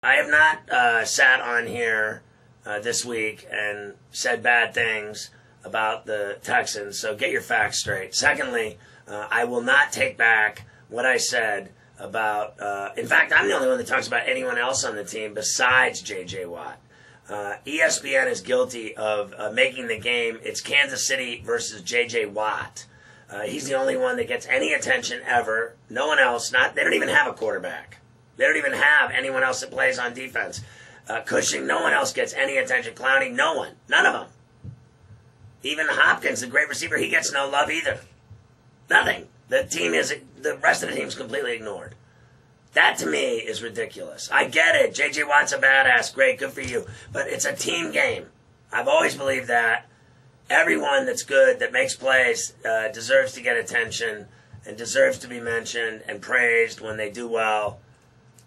I have not sat on here this week and said bad things about the Texans, so get your facts straight. Secondly, I will not take back what I said about, in fact, I'm the only one that talks about anyone else on the team besides J.J. Watt. ESPN is guilty of making the game, it's Kansas City versus J.J. Watt. He's the only one that gets any attention ever. No one else, they don't even have a quarterback. They don't even have anyone else that plays on defense. Cushing, no one else gets any attention. Clowney, no one. None of them. Even Hopkins, the great receiver, he gets no love either. Nothing. The rest of the team's completely ignored. That, to me, is ridiculous. I get it. J.J. Watt's a badass. Great, good for you. But it's a team game. I've always believed that. Everyone that's good, that makes plays, deserves to get attention and deserves to be mentioned and praised when they do well.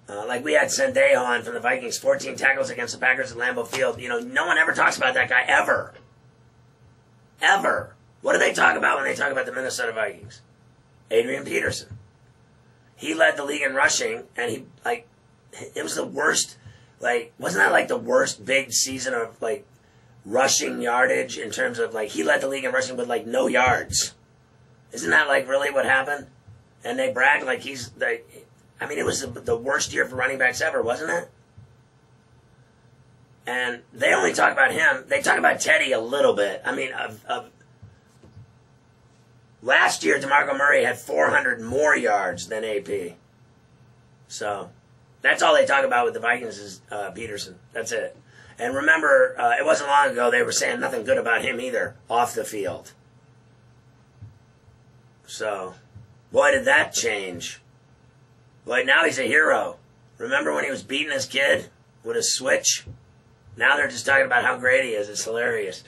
Like we had Sendejo on from the Vikings, 14 tackles against the Packers at Lambeau Field. You know, no one ever talks about that guy, ever. Ever. What do they talk about when they talk about the Minnesota Vikings? Adrian Peterson. He led the league in rushing, and it was the worst, wasn't that like the worst big season of, rushing yardage in terms of, he led the league in rushing with, no yards. Isn't that, really what happened? And they brag like it was the worst year for running backs ever, wasn't it? And they only talk about him. They talk about Teddy a little bit. Last year, DeMarco Murray had 400 more yards than AP. So, that's all they talk about with the Vikings is Peterson. That's it. And remember, it wasn't long ago they were saying nothing good about him either, off the field. So, boy, did that change. Boy, now he's a hero. Remember when he was beating his kid with a switch? Now they're just talking about how great he is. It's hilarious.